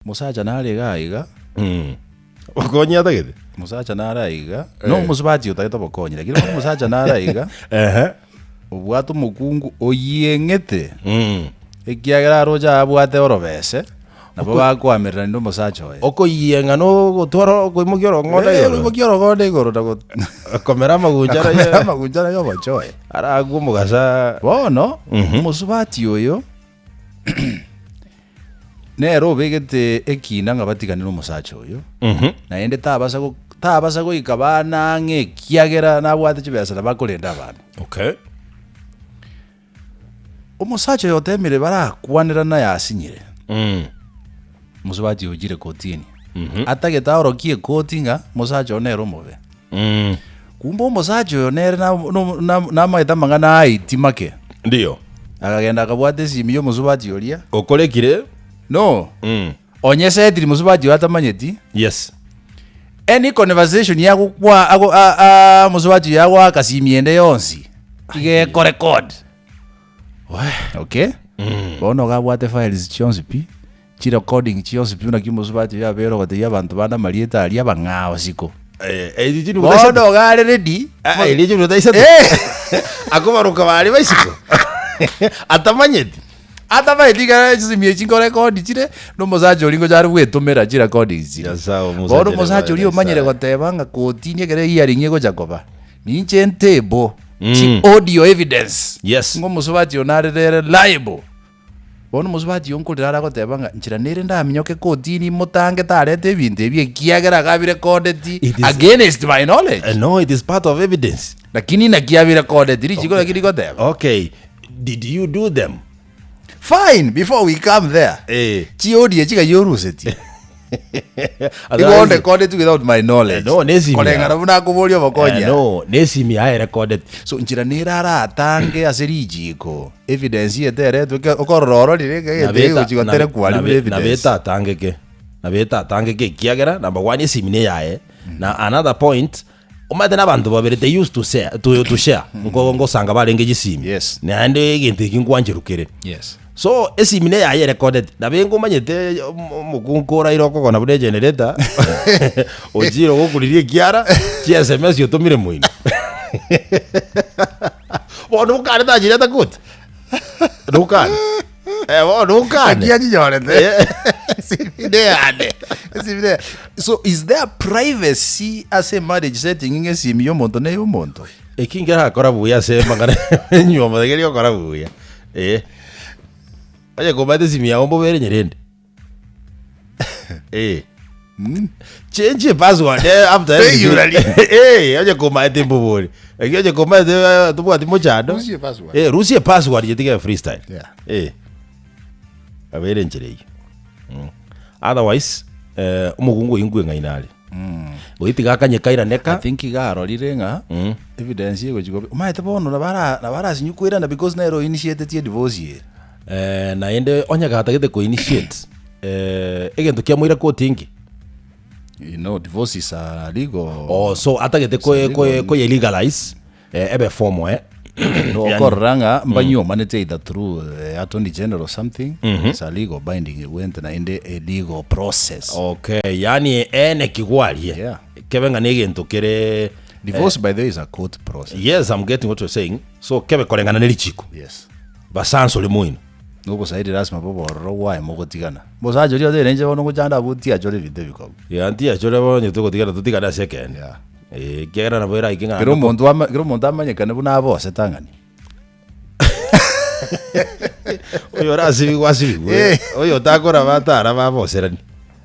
musacha narega iga okonya tagete musacha naraiga no musubati utageta bokonya lakini musacha naraiga ubwatu mukungu oyengete ekiagera roja abwate orobese nabo bakwamerera ndo musacha oye okoyenga no gotwara koimokioro ng'onda yo mokioro ng'onda igoro dago komera magunjara yo bochoe aragu mugasa bono musubati oyo nero begete ekina ngabatiganira musacha oyo na ende tabasa goika bana ng'ekiagera nabwate chibesa nabakorenda abantu okay umusacha yotemire barakwanira na yasinyire musubati ujire kotini atageta orokie kotinga musacha onero mobe kumba umusacha yo nere na maita mangana aitimake ndio akagenda akabwate simu yo musubati yoria okorekire no onyesetiri musubati atamanyeti yes any conversation yako kwa musubati yako akasimiende yonsi igeko record okay bono gabwate files chionsi pi chi recording chionsi pi na kimusubati ya bero gote ya bantu bana marieta ali abangao siko bono gare ready ilije mutaisa akubaruka bari baisiko atamanyeti gara chimie chingo record chire no musacha oringo jari gwetumira chi recording chire bono musacha ori omanyire gotebanga kotinie gere hearing ego jakoba ninche ntebo chi audio evidence yes ngo musubati onarere liable bono musubati onkurira gotebanga nchira nere ndaminyoke kotini mutange tarete ebintu ebie kiagera gabi recorded against my knowledge no it is part of evidence lakini na kiabi recorded ri chiko lakini goteba okay did you do them fine before we come there chi audio chiga yoruseti Igo recorded without my knowledge. No, nesimi. Kolengana buna kubolio bokonya. No, nesimi I recorded. So nchira nirara atange aseriji ko. Evidence yetere okororo lireke yete uchigotere kwali evidence. Na beta atangeke. Na beta atangeke kiagera number 1 esimi ne yae. Na another point umate nabantu babere they used to share to share. Ngo sanga balenge gisimi. Yes. Na ande ginte kingwanjirukire. Yes. So esimine ya recorded na bengo manyete mukunkora iroko kona bude generator ojiro gokuririe kiara chi SMS yotumire muino wono kare da jireta gut dukan dukan kia jinyorete simine so is there privacy as a marriage setting inge simio monto ne monto ekingera kora buya se mangana nyoma gerio kora buya Oye, combate si mi ambo bere nyerende. Change password after oye combate mbobori. Oye combate tu bwati mochado. Rusie password yetika freestyle. Yeah. Abere ncherei. Otherwise, umugungu ingwe ngainali. Oitiga kanye kaira neka. I think igaro lirenga evidence yego chigo. Umaite bono na bara sinyukwira na because na ero initiated ye divorce ye. Na ende onyaga hatagete ko initiate egento kia moira ko tingi you know divorce is legal so atagete ko legalize ebe form no koranga mbanyo manete that through attorney general or something it's a legal binding it went na ende a legal process okay yani ene kigwalie kebenga negento kere divorce by the way is a court process. Yes, I'm getting what you're saying. So kebe kolengana nelichiko yes basanso le muino nuko saidi rasma bobo rowa mogotigana bosajo rio de renje wono kujanda buti ajore vide biko ya ntia ajore bonye tukotigana tutigana second kera na boira ikinga kero montu amanye kana buna bose tangani oyo rasi wasi oyo takora batara baboserani